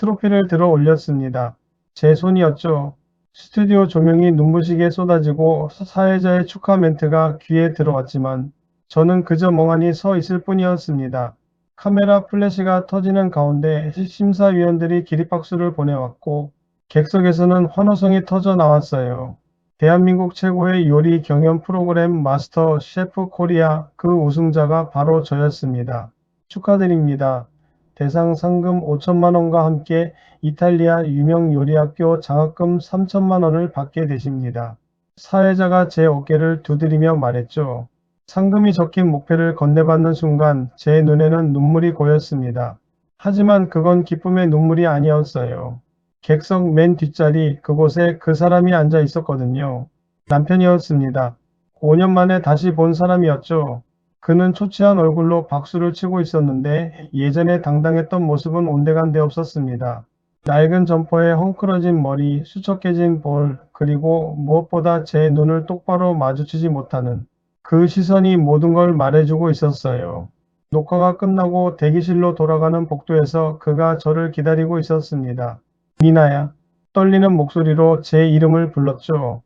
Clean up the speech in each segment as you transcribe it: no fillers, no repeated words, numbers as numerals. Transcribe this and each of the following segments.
트로피를 들어 올렸습니다. 제 손이었죠. 스튜디오 조명이 눈부시게 쏟아지고 사회자의 축하 멘트가 귀에 들어왔지만 저는 그저 멍하니 서 있을 뿐이었습니다. 카메라 플래시가 터지는 가운데 심사위원들이 기립박수를 보내왔고 객석에서는 환호성이 터져 나왔어요. 대한민국 최고의 요리 경연 프로그램 마스터 셰프 코리아 그 우승자가 바로 저였습니다. 축하드립니다. 대상 상금 5천만 원과 함께 이탈리아 유명 요리학교 장학금 3천만 원을 받게 되십니다. 사회자가 제 어깨를 두드리며 말했죠. 상금이 적힌 목패를 건네받는 순간 제 눈에는 눈물이 고였습니다. 하지만 그건 기쁨의 눈물이 아니었어요. 객석 맨 뒷자리 그곳에 그 사람이 앉아 있었거든요. 남편이었습니다. 5년 만에 다시 본 사람이었죠. 그는 초췌한 얼굴로 박수를 치고 있었는데 예전에 당당했던 모습은 온데간데 없었습니다. 낡은 점퍼에 헝클어진 머리, 수척해진 볼, 그리고 무엇보다 제 눈을 똑바로 마주치지 못하는 그 시선이 모든 걸 말해주고 있었어요. 녹화가 끝나고 대기실로 돌아가는 복도에서 그가 저를 기다리고 있었습니다. 미나야. 떨리는 목소리로 제 이름을 불렀죠.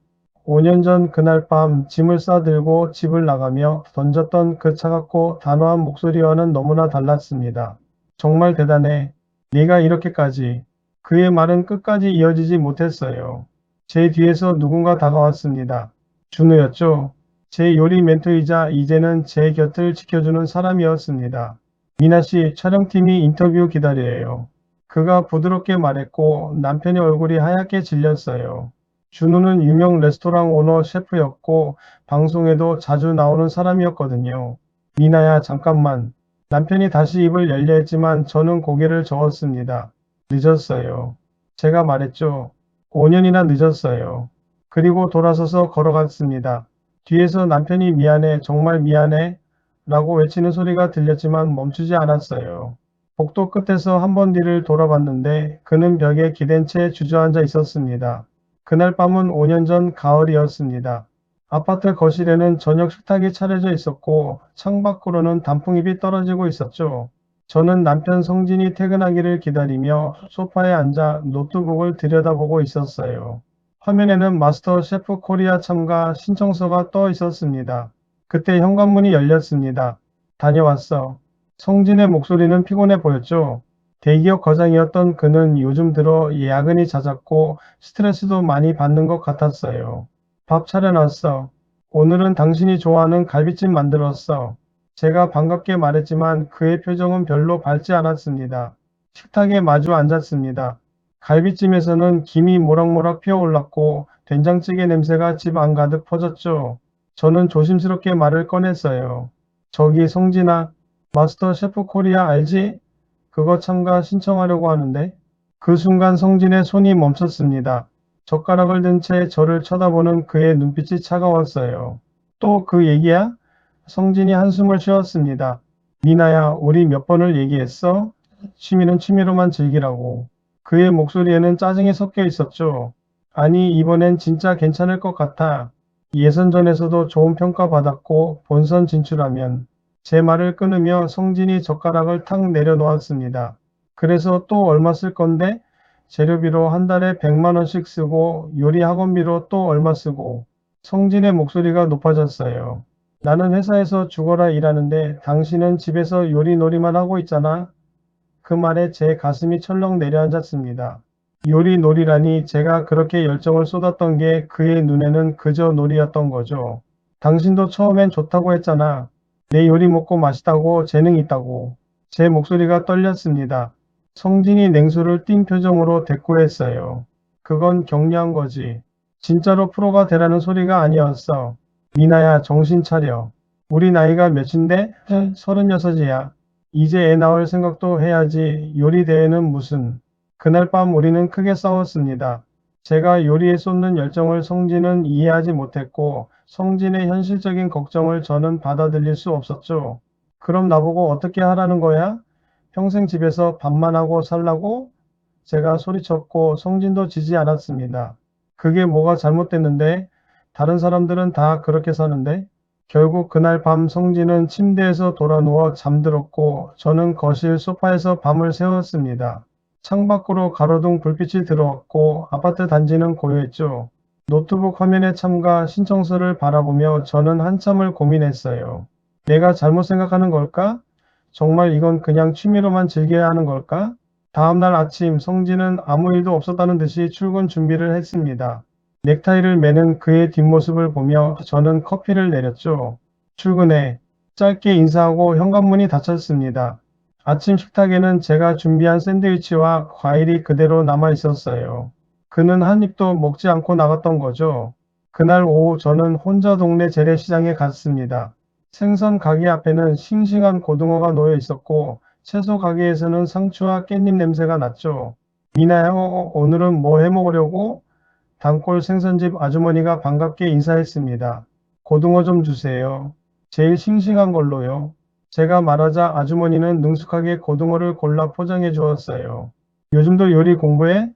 5년 전 그날 밤 짐을 싸들고 집을 나가며 던졌던 그 차갑고 단호한 목소리와는 너무나 달랐습니다. 정말 대단해. 네가 이렇게까지. 그의 말은 끝까지 이어지지 못했어요. 제 뒤에서 누군가 다가왔습니다. 준우였죠. 제 요리 멘토이자 이제는 제 곁을 지켜주는 사람이었습니다. 미나 씨, 촬영팀이 인터뷰 기다려요. 그가 부드럽게 말했고 남편의 얼굴이 하얗게 질렸어요. 준우는 유명 레스토랑 오너 셰프였고 방송에도 자주 나오는 사람이었거든요. 미나야, 잠깐만. 남편이 다시 입을 열려 했지만 저는 고개를 저었습니다. 늦었어요. 제가 말했죠. 5년이나 늦었어요. 그리고 돌아서서 걸어갔습니다. 뒤에서 남편이 미안해, 정말 미안해 라고 외치는 소리가 들렸지만 멈추지 않았어요. 복도 끝에서 한 번 뒤를 돌아봤는데 그는 벽에 기댄 채 주저앉아 있었습니다. 그날 밤은 5년 전 가을이었습니다. 아파트 거실에는 저녁 식탁이 차려져 있었고 창밖으로는 단풍잎이 떨어지고 있었죠. 저는 남편 성진이 퇴근하기를 기다리며 소파에 앉아 노트북을 들여다보고 있었어요. 화면에는 마스터 셰프 코리아 참가 신청서가 떠 있었습니다. 그때 현관문이 열렸습니다. 다녀왔어. 성진의 목소리는 피곤해 보였죠. 대기업 과장이었던 그는 요즘 들어 야근이 잦았고 스트레스도 많이 받는 것 같았어요. 밥 차려놨어. 오늘은 당신이 좋아하는 갈비찜 만들었어. 제가 반갑게 말했지만 그의 표정은 별로 밝지 않았습니다. 식탁에 마주 앉았습니다. 갈비찜에서는 김이 모락모락 피어올랐고 된장찌개 냄새가 집 안 가득 퍼졌죠. 저는 조심스럽게 말을 꺼냈어요. 저기 성진아, 마스터 셰프 코리아 알지? 그거 참가 신청하려고 하는데. 그 순간 성진의 손이 멈췄습니다. 젓가락을 든 채 저를 쳐다보는 그의 눈빛이 차가웠어요. 또 그 얘기야? 성진이 한숨을 쉬었습니다. 미나야, 우리 몇 번을 얘기했어? 취미는 취미로만 즐기라고. 그의 목소리에는 짜증이 섞여 있었죠. 아니, 이번엔 진짜 괜찮을 것 같아. 예선전에서도 좋은 평가 받았고 본선 진출하면. 제 말을 끊으며 성진이 젓가락을 탁 내려놓았습니다. 그래서 또 얼마 쓸 건데? 재료비로 한 달에 100만 원씩 쓰고 요리 학원비로 또 얼마 쓰고. 성진의 목소리가 높아졌어요. 나는 회사에서 죽어라 일하는데 당신은 집에서 요리놀이만 하고 있잖아. 그 말에 제 가슴이 철렁 내려앉았습니다. 요리놀이라니 제가 그렇게 열정을 쏟았던 게 그의 눈에는 그저 놀이였던 거죠. 당신도 처음엔 좋다고 했잖아. 내 요리 먹고 맛있다고 재능 있다고. 제 목소리가 떨렸습니다. 성진이 냉수를 띤 표정으로 대꾸했어요. 그건 격려한 거지. 진짜로 프로가 되라는 소리가 아니었어. 미나야, 정신 차려. 우리 나이가 몇인데? 36이야. 이제 애 낳을 생각도 해야지. 요리 대회는 무슨. 그날 밤 우리는 크게 싸웠습니다. 제가 요리에 쏟는 열정을 성진은 이해하지 못했고 성진의 현실적인 걱정을 저는 받아들일 수 없었죠. 그럼 나보고 어떻게 하라는 거야? 평생 집에서 밥만 하고 살라고? 제가 소리쳤고 성진도 지지 않았습니다. 그게 뭐가 잘못됐는데? 다른 사람들은 다 그렇게 사는데? 결국 그날 밤 성진은 침대에서 돌아누워 잠들었고 저는 거실 소파에서 밤을 새웠습니다. 창밖으로 가로등 불빛이 들어왔고 아파트 단지는 고요했죠. 노트북 화면에 참가 신청서를 바라보며 저는 한참을 고민했어요. 내가 잘못 생각하는 걸까? 정말 이건 그냥 취미로만 즐겨야 하는 걸까? 다음날 아침 성진은 아무 일도 없었다는 듯이 출근 준비를 했습니다. 넥타이를 매는 그의 뒷모습을 보며 저는 커피를 내렸죠. 출근해 짧게 인사하고 현관문이 닫혔습니다. 아침 식탁에는 제가 준비한 샌드위치와 과일이 그대로 남아 있었어요. 그는 한 입도 먹지 않고 나갔던 거죠. 그날 오후 저는 혼자 동네 재래시장에 갔습니다. 생선 가게 앞에는 싱싱한 고등어가 놓여 있었고 채소 가게에서는 상추와 깻잎 냄새가 났죠. 미나야, 오늘은 뭐 해 먹으려고? 단골 생선집 아주머니가 반갑게 인사했습니다. 고등어 좀 주세요. 제일 싱싱한 걸로요. 제가 말하자 아주머니는 능숙하게 고등어를 골라 포장해 주었어요. 요즘도 요리 공부해?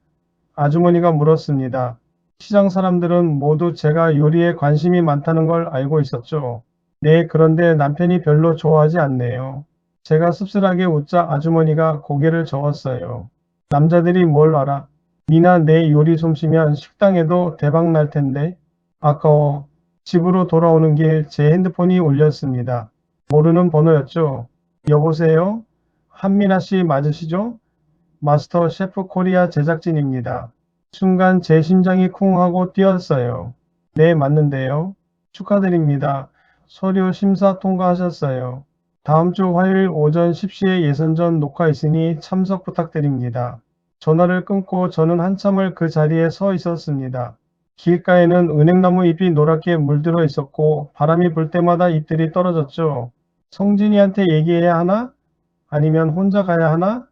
아주머니가 물었습니다. 시장 사람들은 모두 제가 요리에 관심이 많다는 걸 알고 있었죠. 네, 그런데 남편이 별로 좋아하지 않네요. 제가 씁쓸하게 웃자 아주머니가 고개를 저었어요. 남자들이 뭘 알아? 니나 내 요리 솜씨면 식당에도 대박 날 텐데. 아까워. 집으로 돌아오는 길 제 핸드폰이 울렸습니다. 모르는 번호였죠. 여보세요? 한민아 씨 맞으시죠? 마스터 셰프 코리아 제작진입니다. 순간 제 심장이 쿵 하고 뛰었어요. 네, 맞는데요. 축하드립니다. 서류 심사 통과하셨어요. 다음 주 화요일 오전 10시에 예선전 녹화 있으니 참석 부탁드립니다. 전화를 끊고 저는 한참을 그 자리에 서 있었습니다. 길가에는 은행나무 잎이 노랗게 물들어 있었고 바람이 불 때마다 잎들이 떨어졌죠. 성진이한테 얘기해야 하나? 아니면 혼자 가야 하나?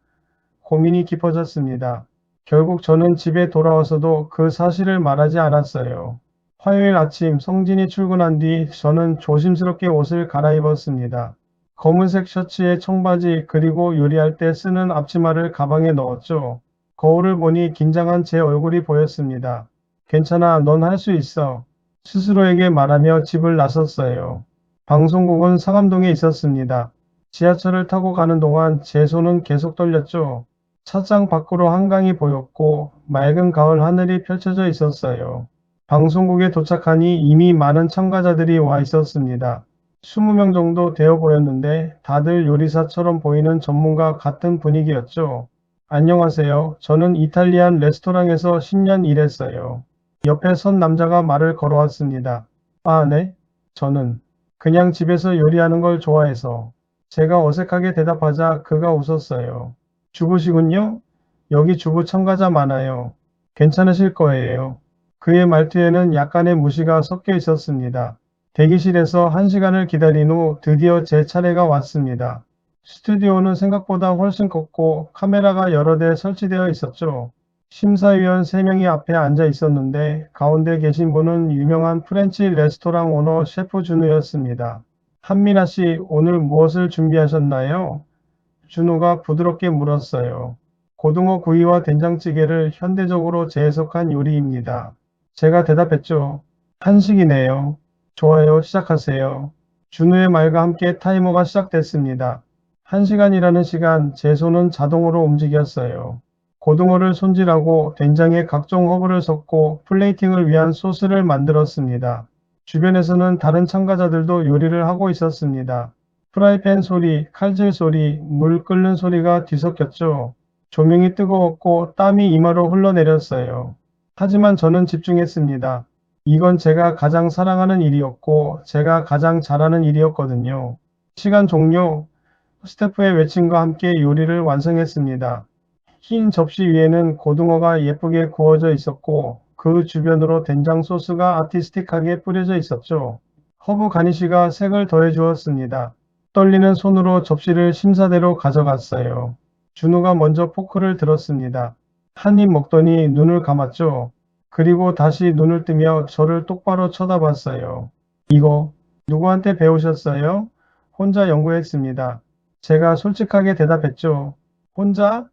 고민이 깊어졌습니다. 결국 저는 집에 돌아와서도 그 사실을 말하지 않았어요. 화요일 아침 성진이 출근한 뒤 저는 조심스럽게 옷을 갈아입었습니다. 검은색 셔츠에 청바지 그리고 요리할 때 쓰는 앞치마를 가방에 넣었죠. 거울을 보니 긴장한 제 얼굴이 보였습니다. 괜찮아, 넌 할 수 있어. 스스로에게 말하며 집을 나섰어요. 방송국은 상암동에 있었습니다. 지하철을 타고 가는 동안 제 손은 계속 떨렸죠. 차장 밖으로 한강이 보였고 맑은 가을 하늘이 펼쳐져 있었어요. 방송국에 도착하니 이미 많은 참가자들이 와 있었습니다. 20명 정도 되어 보였는데 다들 요리사처럼 보이는 전문가 같은 분위기였죠. 안녕하세요. 저는 이탈리안 레스토랑에서 10년 일했어요. 옆에 선 남자가 말을 걸어왔습니다. 아, 네? 저는 그냥 집에서 요리하는 걸 좋아해서. 제가 어색하게 대답하자 그가 웃었어요. 주부시군요? 여기 주부 참가자 많아요. 괜찮으실 거예요. 그의 말투에는 약간의 무시가 섞여 있었습니다. 대기실에서 1시간을 기다린 후 드디어 제 차례가 왔습니다. 스튜디오는 생각보다 훨씬 컸고 카메라가 여러 대 설치되어 있었죠. 심사위원 3명이 앞에 앉아 있었는데 가운데 계신 분은 유명한 프렌치 레스토랑 오너 셰프 준우였습니다. 한민아 씨, 오늘 무엇을 준비하셨나요? 준호가 부드럽게 물었어요. 고등어 구이와 된장찌개를 현대적으로 재해석한 요리입니다. 제가 대답했죠. 한식이네요. 좋아요, 시작하세요. 준호의 말과 함께 타이머가 시작됐습니다. 1시간이라는 시간, 제 손은 자동으로 움직였어요. 고등어를 손질하고 된장에 각종 허브를 섞고 플레이팅을 위한 소스를 만들었습니다. 주변에서는 다른 참가자들도 요리를 하고 있었습니다. 프라이팬 소리, 칼질 소리, 물 끓는 소리가 뒤섞였죠. 조명이 뜨거웠고 땀이 이마로 흘러내렸어요. 하지만 저는 집중했습니다. 이건 제가 가장 사랑하는 일이었고 제가 가장 잘하는 일이었거든요. 시간 종료. 스태프의 외침과 함께 요리를 완성했습니다. 흰 접시 위에는 고등어가 예쁘게 구워져 있었고 그 주변으로 된장 소스가 아티스틱하게 뿌려져 있었죠. 허브 가니쉬가 색을 더해 주었습니다. 떨리는 손으로 접시를 심사대로 가져갔어요. 준우가 먼저 포크를 들었습니다. 한 입 먹더니 눈을 감았죠. 그리고 다시 눈을 뜨며 저를 똑바로 쳐다봤어요. 이거 누구한테 배우셨어요? 혼자 연구했습니다. 제가 솔직하게 대답했죠. 혼자?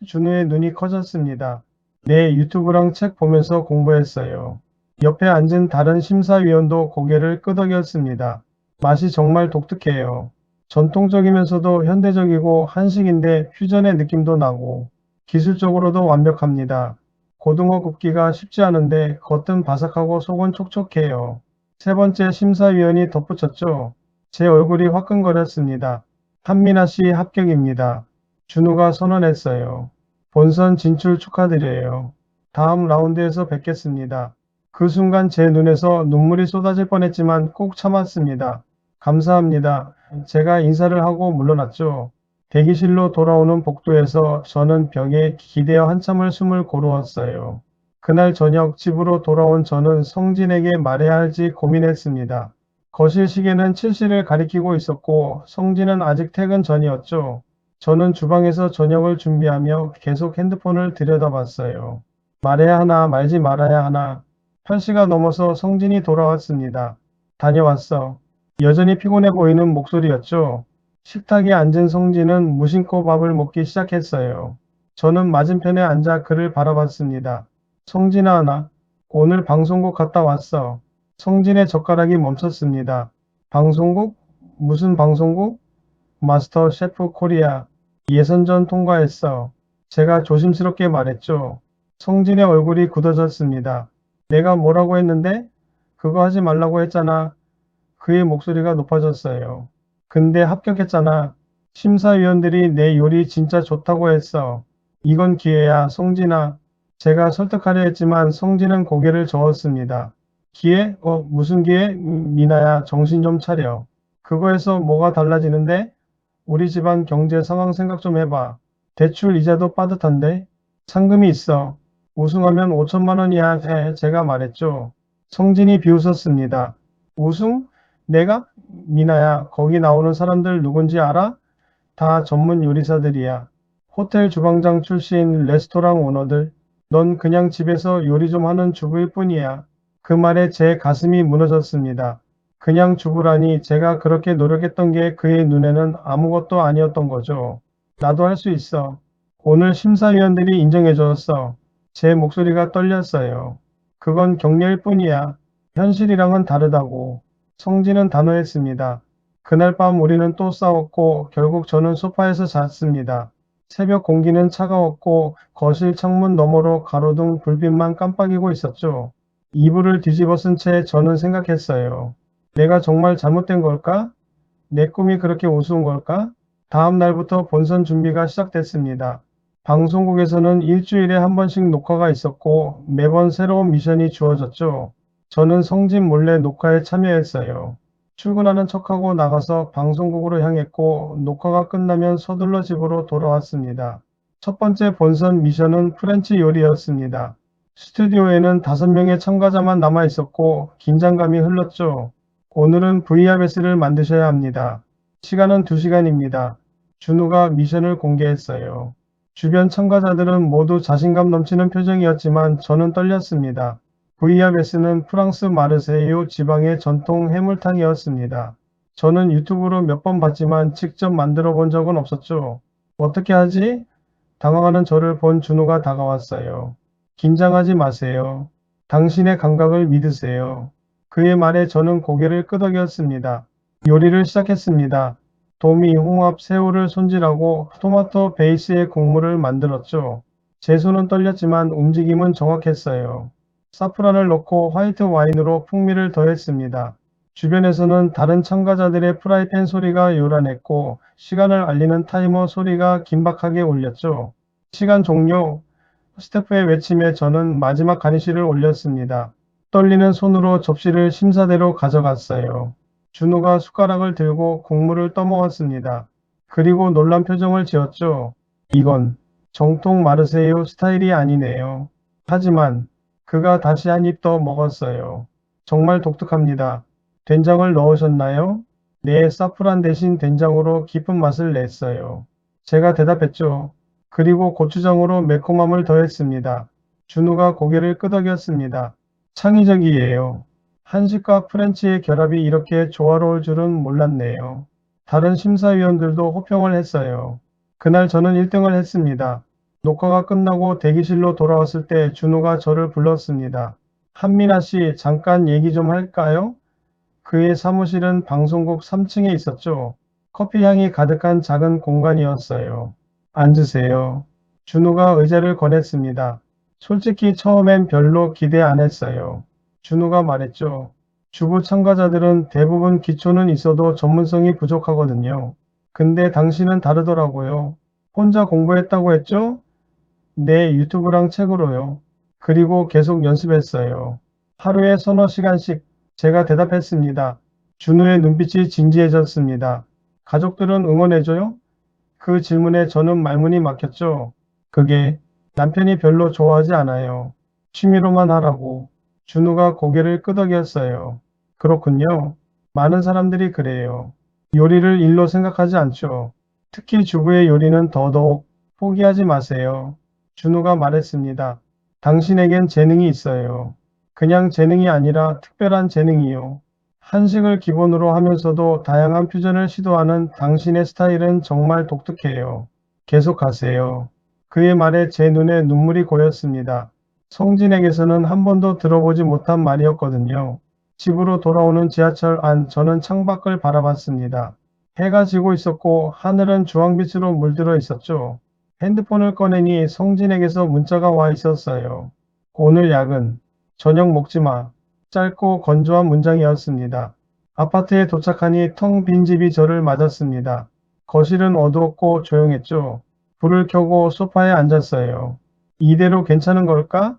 준우의 눈이 커졌습니다. 네, 유튜브랑 책 보면서 공부했어요. 옆에 앉은 다른 심사위원도 고개를 끄덕였습니다. 맛이 정말 독특해요. 전통적이면서도 현대적이고 한식인데 퓨전의 느낌도 나고. 기술적으로도 완벽합니다. 고등어 굽기가 쉽지 않은데 겉은 바삭하고 속은 촉촉해요. 세 번째 심사위원이 덧붙였죠. 제 얼굴이 화끈거렸습니다. 한민아 씨 합격입니다. 준우가 선언했어요. 본선 진출 축하드려요. 다음 라운드에서 뵙겠습니다. 그 순간 제 눈에서 눈물이 쏟아질 뻔했지만 꼭 참았습니다. 감사합니다. 제가 인사를 하고 물러났죠. 대기실로 돌아오는 복도에서 저는 벽에 기대어 한참을 숨을 고르었어요. 그날 저녁 집으로 돌아온 저는 성진에게 말해야 할지 고민했습니다. 거실 시계는 7시를 가리키고 있었고 성진은 아직 퇴근 전이었죠. 저는 주방에서 저녁을 준비하며 계속 핸드폰을 들여다봤어요. 말해야 하나 말지 말아야 하나. 8시가 넘어서 성진이 돌아왔습니다. 다녀왔어. 여전히 피곤해 보이는 목소리였죠. 식탁에 앉은 성진은 무심코 밥을 먹기 시작했어요. 저는 맞은편에 앉아 그를 바라봤습니다. 성진아, 나 오늘 방송국 갔다 왔어. 성진의 젓가락이 멈췄습니다. 방송국? 무슨 방송국? 마스터 셰프 코리아. 예선전 통과했어. 제가 조심스럽게 말했죠. 성진의 얼굴이 굳어졌습니다. 내가 뭐라고 했는데? 그거 하지 말라고 했잖아. 그의 목소리가 높아졌어요. 근데 합격했잖아. 심사위원들이 내 요리 진짜 좋다고 했어. 이건 기회야, 성진아. 제가 설득하려 했지만 성진은 고개를 저었습니다. 기회? 무슨 기회? 미나야, 정신 좀 차려. 그거에서 뭐가 달라지는데? 우리 집안 경제 상황 생각 좀 해봐. 대출 이자도 빠듯한데? 상금이 있어. 우승하면 5천만 원이야 해, 제가 말했죠. 성진이 비웃었습니다. 우승? 내가? 미나야, 거기 나오는 사람들 누군지 알아? 다 전문 요리사들이야. 호텔 주방장 출신 레스토랑 오너들. 넌 그냥 집에서 요리 좀 하는 주부일 뿐이야. 그 말에 제 가슴이 무너졌습니다. 그냥 주부라니 제가 그렇게 노력했던 게 그의 눈에는 아무것도 아니었던 거죠. 나도 할 수 있어. 오늘 심사위원들이 인정해줬어. 제 목소리가 떨렸어요. 그건 격려일 뿐이야. 현실이랑은 다르다고. 성진은 단호했습니다. 그날 밤 우리는 또 싸웠고 결국 저는 소파에서 잤습니다. 새벽 공기는 차가웠고 거실 창문 너머로 가로등 불빛만 깜빡이고 있었죠. 이불을 뒤집어 쓴 채 저는 생각했어요. 내가 정말 잘못된 걸까? 내 꿈이 그렇게 우스운 걸까? 다음 날부터 본선 준비가 시작됐습니다. 방송국에서는 일주일에 한 번씩 녹화가 있었고 매번 새로운 미션이 주어졌죠. 저는 성진 몰래 녹화에 참여했어요. 출근하는 척하고 나가서 방송국으로 향했고 녹화가 끝나면 서둘러 집으로 돌아왔습니다. 첫 번째 본선 미션은 프렌치 요리였습니다. 스튜디오에는 5명의 참가자만 남아 있었고 긴장감이 흘렀죠. 오늘은 VRS를 만드셔야 합니다. 시간은 2시간입니다. 준우가 미션을 공개했어요. 주변 참가자들은 모두 자신감 넘치는 표정이었지만 저는 떨렸습니다. 브이아베스는 프랑스 마르세유 지방의 전통 해물탕이었습니다. 저는 유튜브로 몇 번 봤지만 직접 만들어 본 적은 없었죠. 어떻게 하지? 당황하는 저를 본 준우가 다가왔어요. 긴장하지 마세요. 당신의 감각을 믿으세요. 그의 말에 저는 고개를 끄덕였습니다. 요리를 시작했습니다. 도미, 홍합, 새우를 손질하고 토마토 베이스의 국물을 만들었죠. 제 손은 떨렸지만 움직임은 정확했어요. 사프란을 넣고 화이트 와인으로 풍미를 더했습니다. 주변에서는 다른 참가자들의 프라이팬 소리가 요란했고 시간을 알리는 타이머 소리가 긴박하게 울렸죠. 시간 종료. 스태프의 외침에 저는 마지막 가니쉬를 올렸습니다. 떨리는 손으로 접시를 심사대로 가져갔어요. 준우가 숟가락을 들고 국물을 떠먹었습니다. 그리고 놀란 표정을 지었죠. 이건 정통 마르세유 스타일이 아니네요. 하지만 그가 다시 한 입 더 먹었어요. 정말 독특합니다. 된장을 넣으셨나요? 네, 사프란 대신 된장으로 깊은 맛을 냈어요. 제가 대답했죠. 그리고 고추장으로 매콤함을 더했습니다. 준우가 고개를 끄덕였습니다. 창의적이에요. 한식과 프렌치의 결합이 이렇게 조화로울 줄은 몰랐네요. 다른 심사위원들도 호평을 했어요. 그날 저는 1등을 했습니다. 녹화가 끝나고 대기실로 돌아왔을 때 준우가 저를 불렀습니다. 한민아 씨, 잠깐 얘기 좀 할까요? 그의 사무실은 방송국 3층에 있었죠. 커피 향이 가득한 작은 공간이었어요. 앉으세요. 준우가 의자를 꺼냈습니다. 솔직히 처음엔 별로 기대 안 했어요. 준우가 말했죠. 주부 참가자들은 대부분 기초는 있어도 전문성이 부족하거든요. 근데 당신은 다르더라고요. 혼자 공부했다고 했죠? 네, 유튜브랑 책으로요. 그리고 계속 연습했어요. 하루에 서너 시간씩 제가 대답했습니다. 준우의 눈빛이 진지해졌습니다. 가족들은 응원해줘요? 그 질문에 저는 말문이 막혔죠. 그게 남편이 별로 좋아하지 않아요. 취미로만 하라고. 준우가 고개를 끄덕였어요. 그렇군요. 많은 사람들이 그래요. 요리를 일로 생각하지 않죠. 특히 주부의 요리는 더더욱 포기하지 마세요. 준우가 말했습니다. 당신에겐 재능이 있어요. 그냥 재능이 아니라 특별한 재능이요. 한식을 기본으로 하면서도 다양한 퓨전을 시도하는 당신의 스타일은 정말 독특해요. 계속하세요. 그의 말에 제 눈에 눈물이 고였습니다. 성진에게서는 한 번도 들어보지 못한 말이었거든요. 집으로 돌아오는 지하철 안 저는 창밖을 바라봤습니다. 해가 지고 있었고 하늘은 주황빛으로 물들어 있었죠. 핸드폰을 꺼내니 성진에게서 문자가 와 있었어요. 오늘 야근. 저녁 먹지 마. 짧고 건조한 문장이었습니다. 아파트에 도착하니 텅 빈 집이 저를 맞았습니다. 거실은 어두웠고 조용했죠. 불을 켜고 소파에 앉았어요. 이대로 괜찮은 걸까?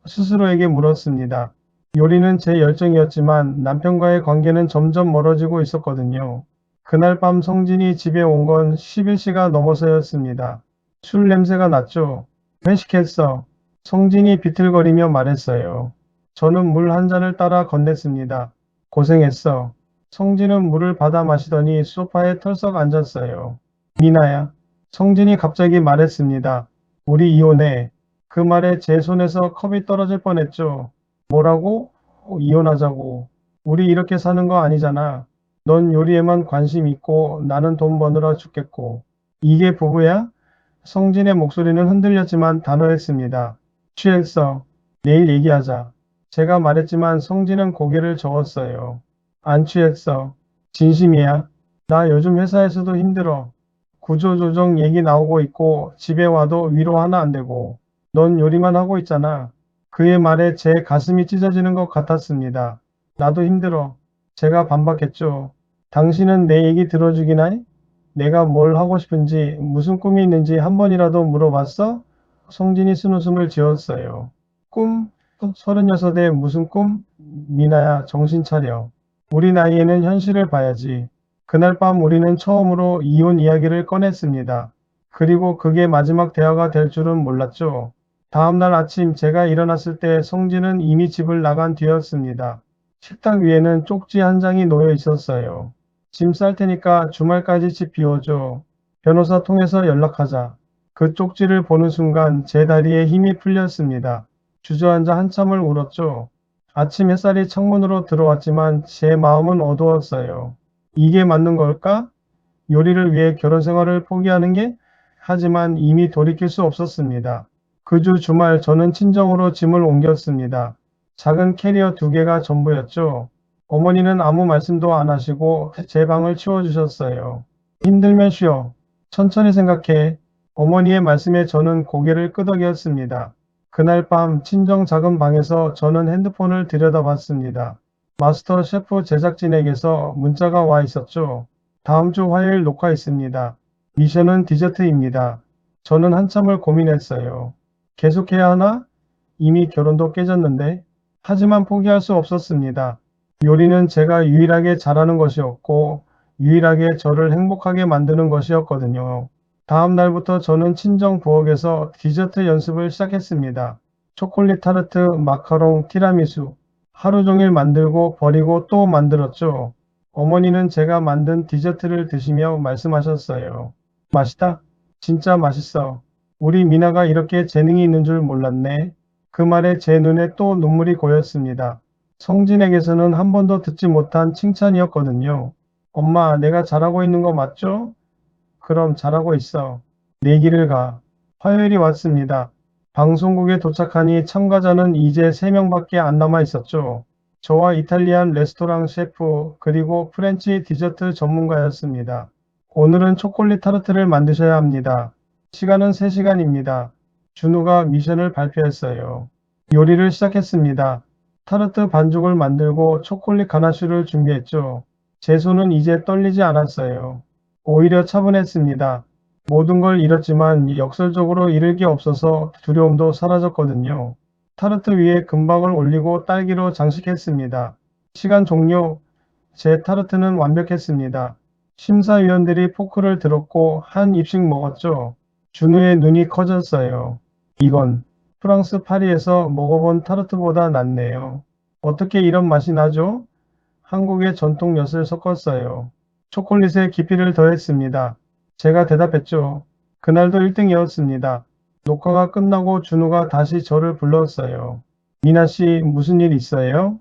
스스로에게 물었습니다. 요리는 제 열정이었지만 남편과의 관계는 점점 멀어지고 있었거든요. 그날 밤 성진이 집에 온 건 11시가 넘어서였습니다. 술 냄새가 났죠. 회식했어. 성진이 비틀거리며 말했어요. 저는 물 한 잔을 따라 건넸습니다. 고생했어. 성진은 물을 받아 마시더니 소파에 털썩 앉았어요. 미나야. 성진이 갑자기 말했습니다. 우리 이혼해. 그 말에 제 손에서 컵이 떨어질 뻔했죠. 뭐라고? 이혼하자고. 우리 이렇게 사는 거 아니잖아. 넌 요리에만 관심 있고 나는 돈 버느라 죽겠고. 이게 부부야? 성진의 목소리는 흔들렸지만 단호했습니다. 취했어. 내일 얘기하자. 제가 말했지만 성진은 고개를 저었어요. 안 취했어. 진심이야. 나 요즘 회사에서도 힘들어. 구조조정 얘기 나오고 있고 집에 와도 위로 하나 안 되고. 넌 요리만 하고 있잖아. 그의 말에 제 가슴이 찢어지는 것 같았습니다. 나도 힘들어. 제가 반박했죠. 당신은 내 얘기 들어주기나 해? 내가 뭘 하고 싶은지 무슨 꿈이 있는지 한 번이라도 물어봤어? 성진이 쓴웃음을 지었어요. 꿈? 36에 무슨 꿈? 미나야 정신 차려. 우리 나이에는 현실을 봐야지. 그날 밤 우리는 처음으로 이혼 이야기를 꺼냈습니다. 그리고 그게 마지막 대화가 될 줄은 몰랐죠. 다음날 아침 제가 일어났을 때 성진은 이미 집을 나간 뒤였습니다. 식탁 위에는 쪽지 한 장이 놓여 있었어요. 짐 쌀 테니까 주말까지 집 비워줘. 변호사 통해서 연락하자. 그 쪽지를 보는 순간 제 다리에 힘이 풀렸습니다. 주저앉아 한참을 울었죠. 아침 햇살이 창문으로 들어왔지만 제 마음은 어두웠어요. 이게 맞는 걸까? 요리를 위해 결혼 생활을 포기하는 게? 하지만 이미 돌이킬 수 없었습니다. 그 주 주말 저는 친정으로 짐을 옮겼습니다. 작은 캐리어 2개가 전부였죠. 어머니는 아무 말씀도 안 하시고 제 방을 치워주셨어요. 힘들면 쉬어. 천천히 생각해. 어머니의 말씀에 저는 고개를 끄덕였습니다. 그날 밤 친정 작은 방에서 저는 핸드폰을 들여다봤습니다. 마스터 셰프 제작진에게서 문자가 와 있었죠. 다음 주 화요일 녹화 있습니다. 미션은 디저트입니다. 저는 한참을 고민했어요. 계속해야 하나? 이미 결혼도 깨졌는데. 하지만 포기할 수 없었습니다. 요리는 제가 유일하게 잘하는 것이었고 유일하게 저를 행복하게 만드는 것이었거든요. 다음 날부터 저는 친정 부엌에서 디저트 연습을 시작했습니다. 초콜릿 타르트, 마카롱, 티라미수. 하루 종일 만들고 버리고 또 만들었죠. 어머니는 제가 만든 디저트를 드시며 말씀하셨어요. 맛있다? 진짜 맛있어. 우리 미나가 이렇게 재능이 있는 줄 몰랐네. 그 말에 제 눈에 또 눈물이 고였습니다. 성진에게서는 한 번도 듣지 못한 칭찬이었거든요. 엄마, 내가 잘하고 있는 거 맞죠? 그럼 잘하고 있어. 내 길을 가. 화요일이 왔습니다. 방송국에 도착하니 참가자는 이제 3명밖에 안 남아 있었죠. 저와 이탈리안 레스토랑 셰프 그리고 프렌치 디저트 전문가였습니다. 오늘은 초콜릿 타르트를 만드셔야 합니다. 시간은 3시간입니다. 준우가 미션을 발표했어요. 요리를 시작했습니다. 타르트 반죽을 만들고 초콜릿 가나슈를 준비했죠. 제 손은 이제 떨리지 않았어요. 오히려 차분했습니다. 모든 걸 잃었지만 역설적으로 잃을 게 없어서 두려움도 사라졌거든요. 타르트 위에 금방을 올리고 딸기로 장식했습니다. 시간 종료. 제 타르트는 완벽했습니다. 심사위원들이 포크를 들었고 한 입씩 먹었죠. 준우의 눈이 커졌어요. 이건 프랑스 파리에서 먹어본 타르트보다 낫네요. 어떻게 이런 맛이 나죠? 한국의 전통 엿을 섞었어요. 초콜릿에 깊이를 더했습니다. 제가 대답했죠. 그날도 1등이었습니다. 녹화가 끝나고 준우가 다시 저를 불렀어요. 미나 씨, 무슨 일 있어요?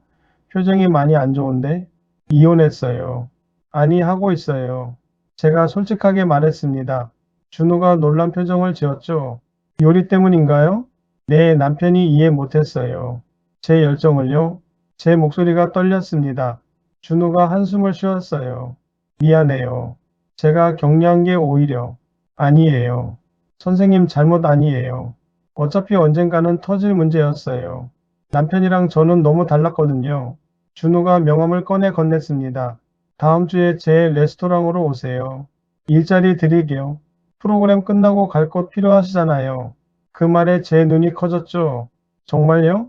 표정이 많이 안 좋은데? 이혼했어요. 아니, 하고 있어요. 제가 솔직하게 말했습니다. 준우가 놀란 표정을 지었죠. 요리 때문인가요? 네, 남편이 이해 못했어요. 제 열정을요? 제 목소리가 떨렸습니다. 준우가 한숨을 쉬었어요. 미안해요. 제가 격려한 게 오히려 아니에요. 선생님 잘못 아니에요. 어차피 언젠가는 터질 문제였어요. 남편이랑 저는 너무 달랐거든요. 준우가 명함을 꺼내 건넸습니다. 다음 주에 제 레스토랑으로 오세요. 일자리 드리게요. 프로그램 끝나고 갈 곳 필요하시잖아요. 그 말에 제 눈이 커졌죠. 정말요?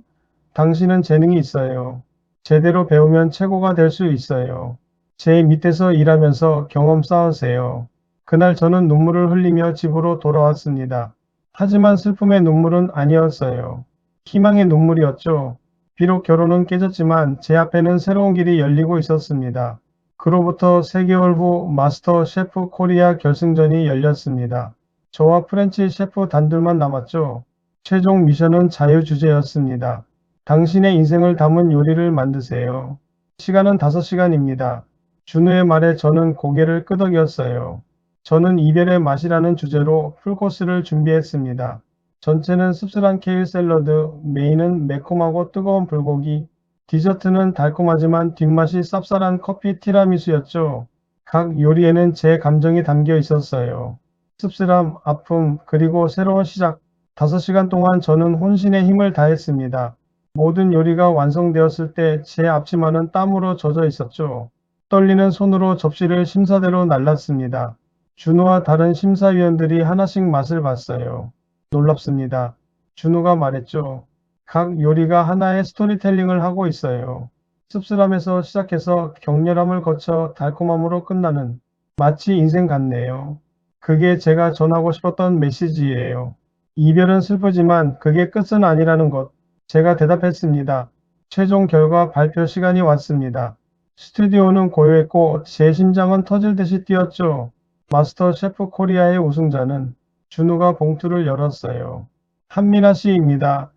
당신은 재능이 있어요. 제대로 배우면 최고가 될 수 있어요. 제 밑에서 일하면서 경험 쌓으세요. 그날 저는 눈물을 흘리며 집으로 돌아왔습니다. 하지만 슬픔의 눈물은 아니었어요. 희망의 눈물이었죠. 비록 결혼은 깨졌지만 제 앞에는 새로운 길이 열리고 있었습니다. 그로부터 3개월 후 마스터 셰프 코리아 결승전이 열렸습니다. 저와 프렌치 셰프 단둘만 남았죠. 최종 미션은 자유주제였습니다. 당신의 인생을 담은 요리를 만드세요. 시간은 5시간입니다. 준우의 말에 저는 고개를 끄덕였어요. 저는 이별의 맛이라는 주제로 풀코스를 준비했습니다. 전체는 씁쓸한 케일 샐러드, 메인은 매콤하고 뜨거운 불고기, 디저트는 달콤하지만 뒷맛이 쌉쌀한 커피 티라미수였죠. 각 요리에는 제 감정이 담겨 있었어요. 씁쓸함, 아픔, 그리고 새로운 시작. 5시간 동안 저는 혼신의 힘을 다했습니다. 모든 요리가 완성되었을 때 제 앞치마는 땀으로 젖어 있었죠. 떨리는 손으로 접시를 심사대로 날랐습니다. 준우와 다른 심사위원들이 하나씩 맛을 봤어요. 놀랍습니다. 준우가 말했죠. 각 요리가 하나의 스토리텔링을 하고 있어요. 씁쓸함에서 시작해서 격렬함을 거쳐 달콤함으로 끝나는 마치 인생 같네요. 그게 제가 전하고 싶었던 메시지예요. 이별은 슬프지만 그게 끝은 아니라는 것. 제가 대답했습니다. 최종 결과 발표 시간이 왔습니다. 스튜디오는 고요했고 제 심장은 터질 듯이 뛰었죠. 마스터 셰프 코리아의 우승자는 준우가 봉투를 열었어요. 한미라 씨입니다.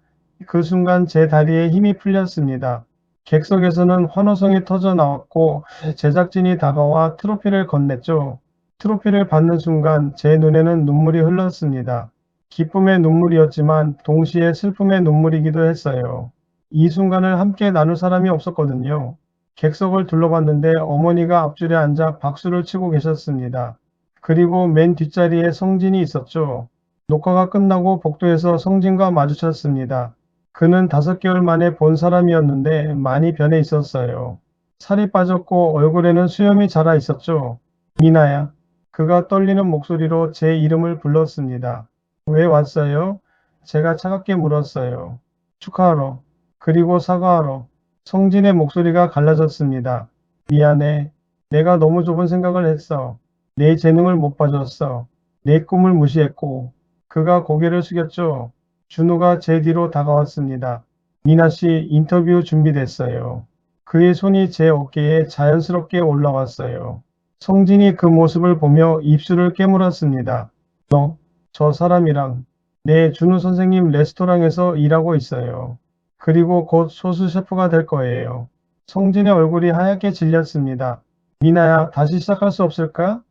그 순간 제 다리에 힘이 풀렸습니다. 객석에서는 환호성이 터져 나왔고 제작진이 다가와 트로피를 건넸죠. 트로피를 받는 순간 제 눈에는 눈물이 흘렀습니다. 기쁨의 눈물이었지만 동시에 슬픔의 눈물이기도 했어요. 이 순간을 함께 나눌 사람이 없었거든요. 객석을 둘러봤는데 어머니가 앞줄에 앉아 박수를 치고 계셨습니다. 그리고 맨 뒷자리에 성진이 있었죠. 녹화가 끝나고 복도에서 성진과 마주쳤습니다. 그는 5개월 만에 본 사람이었는데 많이 변해 있었어요. 살이 빠졌고 얼굴에는 수염이 자라 있었죠. 미나야. 그가 떨리는 목소리로 제 이름을 불렀습니다. 왜 왔어요? 제가 차갑게 물었어요. 축하하러. 그리고 사과하러. 성진의 목소리가 갈라졌습니다. 미안해. 내가 너무 좁은 생각을 했어. 내 재능을 못 봐줬어. 내 꿈을 무시했고. 그가 고개를 숙였죠. 준우가 제 뒤로 다가왔습니다. 미나 씨 인터뷰 준비됐어요. 그의 손이 제 어깨에 자연스럽게 올라왔어요. 성진이 그 모습을 보며 입술을 깨물었습니다. 너, 저 사람이랑 네, 준우 선생님 레스토랑에서 일하고 있어요. 그리고 곧 소수 셰프가 될 거예요. 성진의 얼굴이 하얗게 질렸습니다. 미나야, 다시 시작할 수 없을까?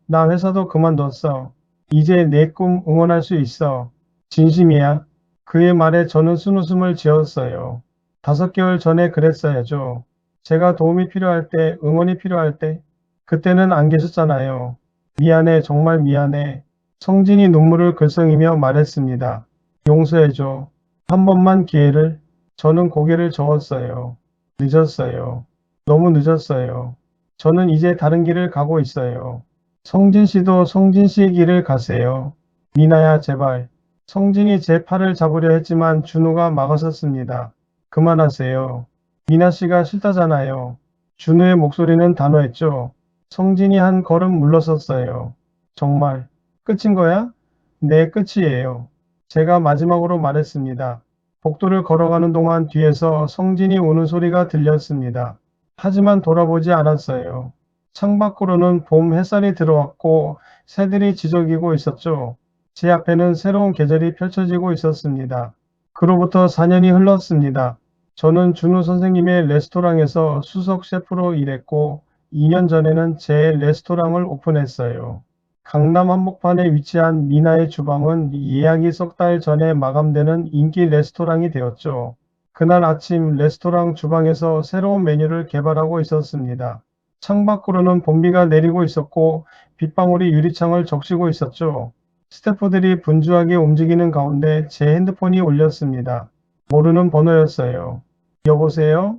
나 회사도 그만뒀어. 이제 내 꿈 응원할 수 있어. 진심이야. 그의 말에 저는 쓴웃음을 지었어요. 5개월 전에 그랬어야죠. 제가 도움이 필요할 때, 응원이 필요할 때, 그때는 안 계셨잖아요. 미안해, 정말 미안해. 성진이 눈물을 글썽이며 말했습니다. 용서해줘. 한 번만 기회를. 저는 고개를 저었어요. 늦었어요. 너무 늦었어요. 저는 이제 다른 길을 가고 있어요. 성진 씨도 성진 씨의 길을 가세요. 미나야, 제발. 성진이 제 팔을 잡으려 했지만 준우가 막아섰습니다. 그만하세요. 미나 씨가 싫다잖아요. 준우의 목소리는 단호했죠. 성진이 한 걸음 물러섰어요. 정말 끝인 거야? 네, 끝이에요. 제가 마지막으로 말했습니다. 복도를 걸어가는 동안 뒤에서 성진이 우는 소리가 들렸습니다. 하지만 돌아보지 않았어요. 창밖으로는 봄 햇살이 들어왔고 새들이 지저귀고 있었죠. 제 앞에는 새로운 계절이 펼쳐지고 있었습니다. 그로부터 4년이 흘렀습니다. 저는 준우 선생님의 레스토랑에서 수석 셰프로 일했고 2년 전에는 제 레스토랑을 오픈했어요. 강남 한복판에 위치한 미나의 주방은 예약이 석 달 전에 마감되는 인기 레스토랑이 되었죠. 그날 아침 레스토랑 주방에서 새로운 메뉴를 개발하고 있었습니다. 창밖으로는 봄비가 내리고 있었고 빗방울이 유리창을 적시고 있었죠. 스태프들이 분주하게 움직이는 가운데 제 핸드폰이 울렸습니다. 모르는 번호였어요. 여보세요?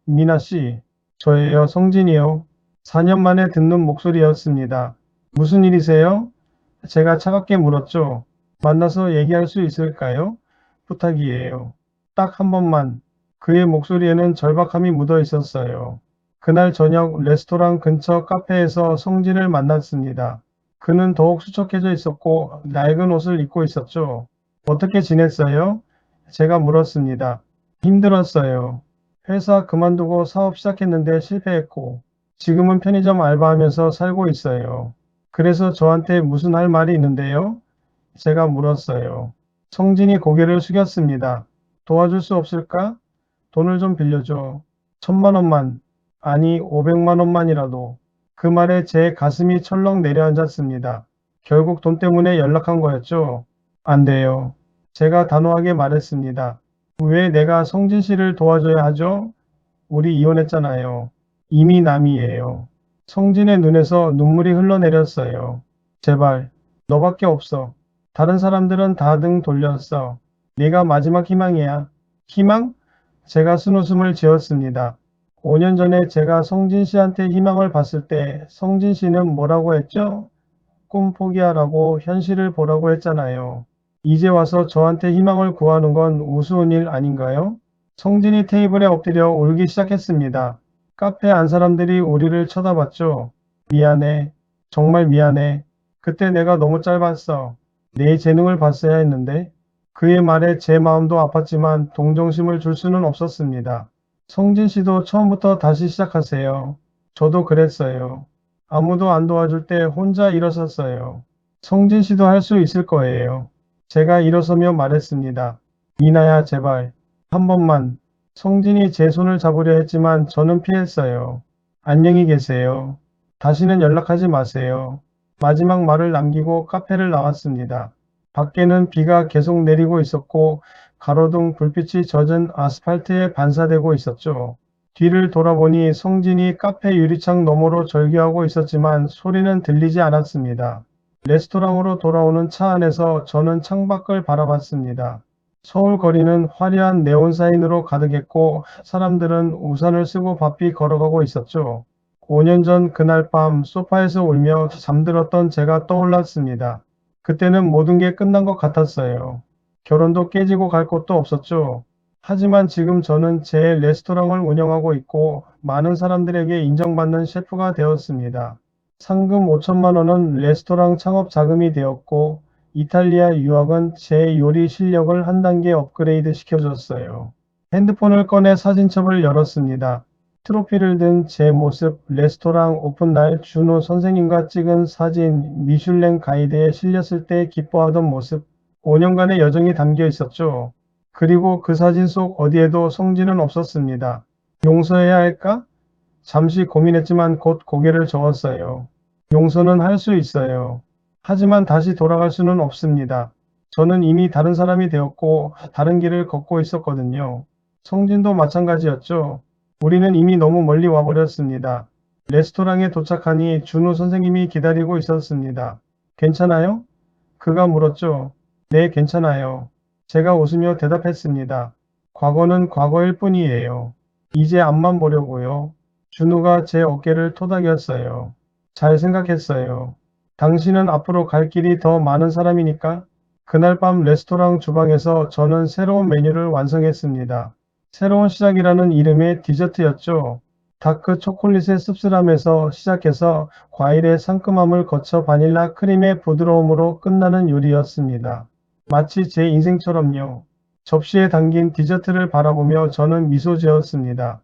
미나 씨, 저예요, 성진이요. 4년 만에 듣는 목소리였습니다. 무슨 일이세요? 제가 차갑게 물었죠. 만나서 얘기할 수 있을까요? 부탁이에요. 딱 한 번만. 그의 목소리에는 절박함이 묻어 있었어요. 그날 저녁 레스토랑 근처 카페에서 성진을 만났습니다. 그는 더욱 수척해져 있었고 낡은 옷을 입고 있었죠. 어떻게 지냈어요? 제가 물었습니다. 힘들었어요. 회사 그만두고 사업 시작했는데 실패했고 지금은 편의점 알바하면서 살고 있어요. 그래서 저한테 무슨 할 말이 있는데요? 제가 물었어요. 성진이 고개를 숙였습니다. 도와줄 수 없을까? 돈을 좀 빌려줘. 1,000만 원만. 아니, 500만 원만이라도. 그 말에 제 가슴이 철렁 내려앉았습니다. 결국 돈 때문에 연락한 거였죠? 안 돼요. 제가 단호하게 말했습니다. 왜 내가 성진 씨를 도와줘야 하죠? 우리 이혼했잖아요. 이미 남이에요. 성진의 눈에서 눈물이 흘러내렸어요. 제발, 너밖에 없어. 다른 사람들은 다 등 돌렸어. 네가 마지막 희망이야. 희망? 제가 쓴웃음을 지었습니다. 5년 전에 제가 성진 씨한테 희망을 봤을 때 성진 씨는 뭐라고 했죠? 꿈 포기하라고 현실을 보라고 했잖아요. 이제 와서 저한테 희망을 구하는 건 우스운 일 아닌가요? 성진이 테이블에 엎드려 울기 시작했습니다. 카페 안 사람들이 우리를 쳐다봤죠. 미안해. 정말 미안해. 그때 내가 너무 짧았어. 내 재능을 봤어야 했는데. 그의 말에 제 마음도 아팠지만 동정심을 줄 수는 없었습니다. 성진 씨도 처음부터 다시 시작하세요. 저도 그랬어요. 아무도 안 도와줄 때 혼자 일어섰어요. 성진 씨도 할 수 있을 거예요. 제가 일어서며 말했습니다. 미나야, 제발. 한 번만. 성진이 제 손을 잡으려 했지만 저는 피했어요. 안녕히 계세요. 다시는 연락하지 마세요. 마지막 말을 남기고 카페를 나왔습니다. 밖에는 비가 계속 내리고 있었고 가로등 불빛이 젖은 아스팔트에 반사되고 있었죠. 뒤를 돌아보니 성진이 카페 유리창 너머로 절규하고 있었지만 소리는 들리지 않았습니다. 레스토랑으로 돌아오는 차 안에서 저는 창밖을 바라봤습니다. 서울 거리는 화려한 네온 사인으로 가득했고 사람들은 우산을 쓰고 바삐 걸어가고 있었죠. 5년 전 그날 밤 소파에서 울며 잠들었던 제가 떠올랐습니다. 그때는 모든 게 끝난 것 같았어요. 결혼도 깨지고 갈 곳도 없었죠. 하지만 지금 저는 제 레스토랑을 운영하고 있고 많은 사람들에게 인정받는 셰프가 되었습니다. 상금 5천만 원은 레스토랑 창업 자금이 되었고 이탈리아 유학은 제 요리 실력을 한 단계 업그레이드 시켜줬어요. 핸드폰을 꺼내 사진첩을 열었습니다. 트로피를 든 제 모습, 레스토랑 오픈 날 준호 선생님과 찍은 사진, 미슐랭 가이드에 실렸을 때 기뻐하던 모습, 5년간의 여정이 담겨 있었죠. 그리고 그 사진 속 어디에도 성진은 없었습니다. 용서해야 할까? 잠시 고민했지만 곧 고개를 저었어요. 용서는 할 수 있어요. 하지만 다시 돌아갈 수는 없습니다. 저는 이미 다른 사람이 되었고 다른 길을 걷고 있었거든요. 성진도 마찬가지였죠. 우리는 이미 너무 멀리 와버렸습니다. 레스토랑에 도착하니 준우 선생님이 기다리고 있었습니다. 괜찮아요? 그가 물었죠. 네, 괜찮아요. 제가 웃으며 대답했습니다. 과거는 과거일 뿐이에요. 이제 앞만 보려고요. 준우가 제 어깨를 토닥였어요. 잘 생각했어요. 당신은 앞으로 갈 길이 더 많은 사람이니까. 그날 밤 레스토랑 주방에서 저는 새로운 메뉴를 완성했습니다. 새로운 시작이라는 이름의 디저트였죠. 다크 초콜릿의 씁쓸함에서 시작해서 과일의 상큼함을 거쳐 바닐라 크림의 부드러움으로 끝나는 요리였습니다. 마치 제 인생처럼요. 접시에 담긴 디저트를 바라보며 저는 미소 지었습니다.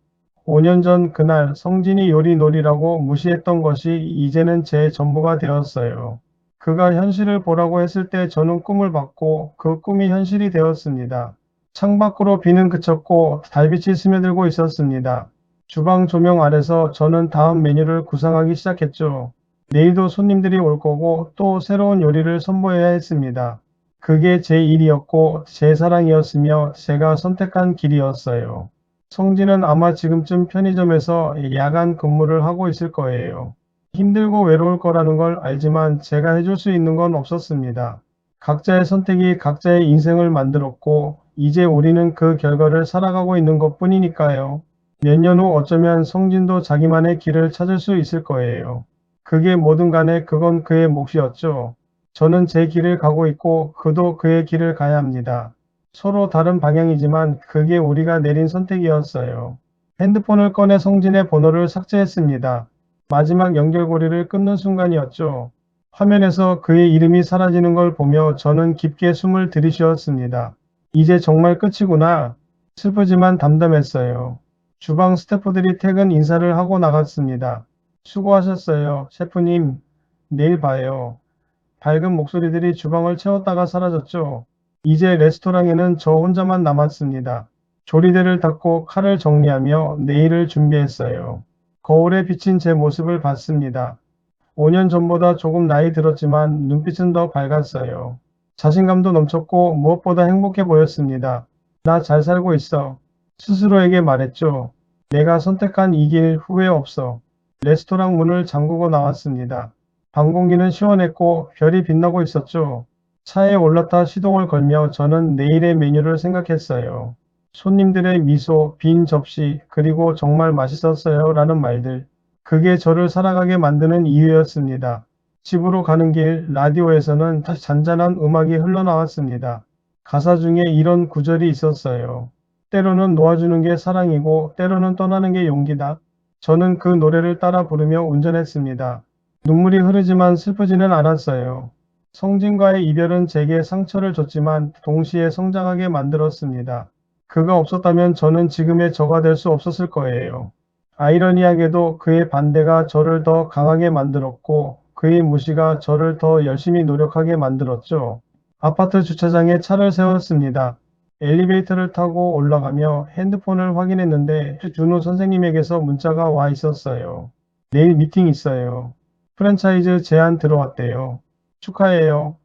5년 전 그날 성진이 요리놀이라고 무시했던 것이 이제는 제 전부가 되었어요. 그가 현실을 보라고 했을 때 저는 꿈을 봤고 그 꿈이 현실이 되었습니다. 창밖으로 비는 그쳤고 달빛이 스며들고 있었습니다. 주방 조명 아래서 저는 다음 메뉴를 구상하기 시작했죠. 내일도 손님들이 올 거고 또 새로운 요리를 선보여야 했습니다. 그게 제 일이었고 제 사랑이었으며 제가 선택한 길이었어요. 성진은 아마 지금쯤 편의점에서 야간 근무를 하고 있을 거예요. 힘들고 외로울 거라는 걸 알지만 제가 해줄 수 있는 건 없었습니다. 각자의 선택이 각자의 인생을 만들었고 이제 우리는 그 결과를 살아가고 있는 것 뿐이니까요. 몇 년 후 어쩌면 성진도 자기만의 길을 찾을 수 있을 거예요. 그게 뭐든 간에 그건 그의 몫이었죠. 저는 제 길을 가고 있고 그도 그의 길을 가야 합니다. 서로 다른 방향이지만 그게 우리가 내린 선택이었어요. 핸드폰을 꺼내 성진의 번호를 삭제했습니다. 마지막 연결고리를 끊는 순간이었죠. 화면에서 그의 이름이 사라지는 걸 보며 저는 깊게 숨을 들이쉬었습니다. 이제 정말 끝이구나. 슬프지만 담담했어요. 주방 스태프들이 퇴근 인사를 하고 나갔습니다. 수고하셨어요, 셰프님. 내일 봐요. 밝은 목소리들이 주방을 채웠다가 사라졌죠. 이제 레스토랑에는 저 혼자만 남았습니다. 조리대를 닫고 칼을 정리하며 내일을 준비했어요. 거울에 비친 제 모습을 봤습니다. 5년 전보다 조금 나이 들었지만 눈빛은 더 밝았어요. 자신감도 넘쳤고 무엇보다 행복해 보였습니다. 나 잘 살고 있어. 스스로에게 말했죠. 내가 선택한 이 길 후회 없어. 레스토랑 문을 잠그고 나왔습니다. 방 공기는 시원했고 별이 빛나고 있었죠. 차에 올라타 시동을 걸며 저는 내일의 메뉴를 생각했어요. 손님들의 미소, 빈 접시, 그리고 정말 맛있었어요 라는 말들. 그게 저를 살아가게 만드는 이유였습니다. 집으로 가는 길 라디오에서는 잔잔한 음악이 흘러나왔습니다. 가사 중에 이런 구절이 있었어요. 때로는 놓아주는 게 사랑이고 때로는 떠나는 게 용기다. 저는 그 노래를 따라 부르며 운전했습니다. 눈물이 흐르지만 슬프지는 않았어요. 성진과의 이별은 제게 상처를 줬지만 동시에 성장하게 만들었습니다. 그가 없었다면 저는 지금의 저가 될 수 없었을 거예요. 아이러니하게도 그의 반대가 저를 더 강하게 만들었고 그의 무시가 저를 더 열심히 노력하게 만들었죠. 아파트 주차장에 차를 세웠습니다. 엘리베이터를 타고 올라가며 핸드폰을 확인했는데 준호 선생님에게서 문자가 와 있었어요. 내일 미팅 있어요. 프랜차이즈 제안 들어왔대요. 축하해요.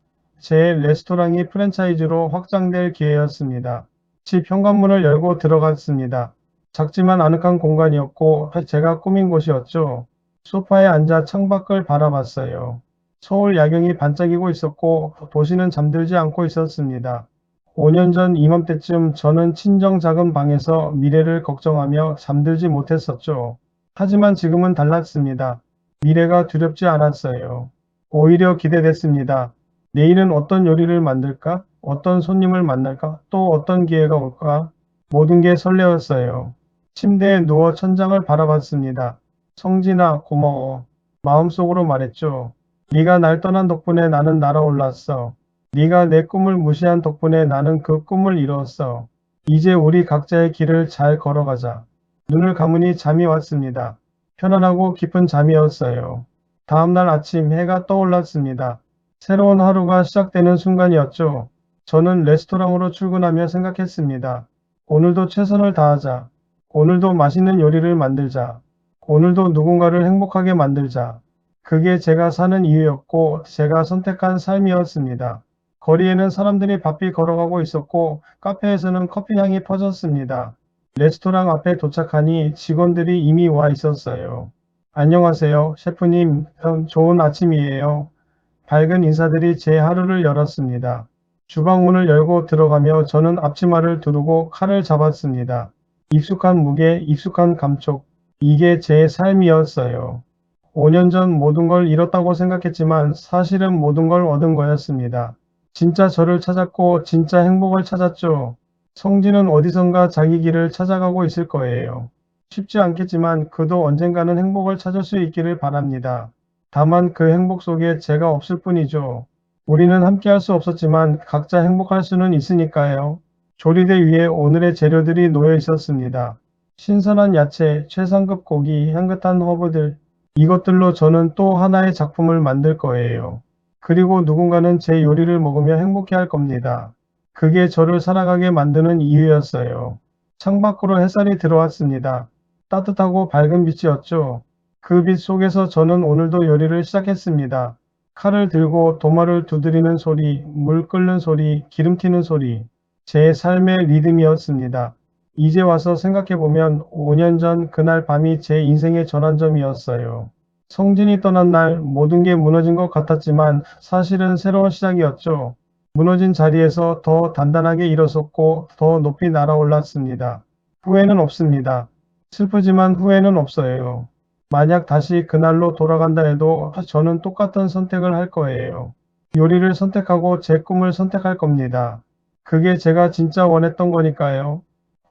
제 레스토랑이 프랜차이즈로 확장될 기회였습니다. 집 현관문을 열고 들어갔습니다. 작지만 아늑한 공간이었고 제가 꾸민 곳이었죠. 소파에 앉아 창밖을 바라봤어요. 서울 야경이 반짝이고 있었고 도시는 잠들지 않고 있었습니다. 5년 전 이맘때쯤 저는 친정 작은 방에서 미래를 걱정하며 잠들지 못했었죠. 하지만 지금은 달랐습니다. 미래가 두렵지 않았어요. 오히려 기대됐습니다. 내일은 어떤 요리를 만들까? 어떤 손님을 만날까? 또 어떤 기회가 올까? 모든 게 설레었어요. 침대에 누워 천장을 바라봤습니다. 성진아, 고마워. 마음속으로 말했죠. 네가 날 떠난 덕분에 나는 날아올랐어. 네가 내 꿈을 무시한 덕분에 나는 그 꿈을 이루었어. 이제 우리 각자의 길을 잘 걸어가자. 눈을 감으니 잠이 왔습니다. 편안하고 깊은 잠이었어요. 다음날 아침 해가 떠올랐습니다. 새로운 하루가 시작되는 순간이었죠. 저는 레스토랑으로 출근하며 생각했습니다. 오늘도 최선을 다하자. 오늘도 맛있는 요리를 만들자. 오늘도 누군가를 행복하게 만들자. 그게 제가 사는 이유였고 제가 선택한 삶이었습니다. 거리에는 사람들이 바삐 걸어가고 있었고 카페에서는 커피 향이 퍼졌습니다. 레스토랑 앞에 도착하니 직원들이 이미 와 있었어요. 안녕하세요, 셰프님. 좋은 아침이에요. 밝은 인사들이 제 하루를 열었습니다. 주방문을 열고 들어가며 저는 앞치마를 두르고 칼을 잡았습니다. 익숙한 무게, 익숙한 감촉. 이게 제 삶이었어요. 5년 전 모든 걸 잃었다고 생각했지만 사실은 모든 걸 얻은 거였습니다. 진짜 저를 찾았고 진짜 행복을 찾았죠. 성진은 어디선가 자기 길을 찾아가고 있을 거예요. 쉽지 않겠지만 그도 언젠가는 행복을 찾을 수 있기를 바랍니다. 다만 그 행복 속에 제가 없을 뿐이죠. 우리는 함께 할 수 없었지만 각자 행복할 수는 있으니까요. 조리대 위에 오늘의 재료들이 놓여 있었습니다. 신선한 야채, 최상급 고기, 향긋한 허브들. 이것들로 저는 또 하나의 작품을 만들 거예요. 그리고 누군가는 제 요리를 먹으며 행복해할 겁니다. 그게 저를 살아가게 만드는 이유였어요. 창밖으로 햇살이 들어왔습니다. 따뜻하고 밝은 빛이었죠. 그 빛 속에서 저는 오늘도 요리를 시작했습니다. 칼을 들고 도마를 두드리는 소리, 물 끓는 소리, 기름 튀는 소리. 제 삶의 리듬이었습니다. 이제 와서 생각해보면 5년 전 그날 밤이 제 인생의 전환점이었어요. 성진이 떠난 날 모든 게 무너진 것 같았지만 사실은 새로운 시작이었죠. 무너진 자리에서 더 단단하게 일어섰고 더 높이 날아올랐습니다. 후회는 없습니다. 슬프지만 후회는 없어요. 만약 다시 그날로 돌아간다 해도 저는 똑같은 선택을 할 거예요. 요리를 선택하고 제 꿈을 선택할 겁니다. 그게 제가 진짜 원했던 거니까요.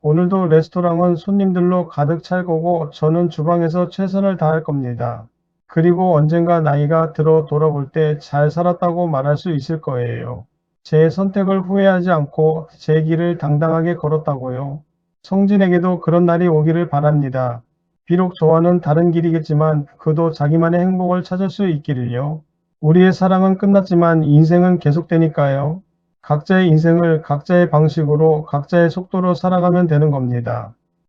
오늘도 레스토랑은 손님들로 가득 찰 거고 저는 주방에서 최선을 다할 겁니다. 그리고 언젠가 나이가 들어 돌아볼 때 잘 살았다고 말할 수 있을 거예요. 제 선택을 후회하지 않고 제 길을 당당하게 걸었다고요. 성진에게도 그런 날이 오기를 바랍니다. 비록 저와는 다른 길이겠지만 그도 자기만의 행복을 찾을 수 있기를요. 우리의 사랑은 끝났지만 인생은 계속되니까요. 각자의 인생을 각자의 방식으로 각자의 속도로 살아가면 되는 겁니다.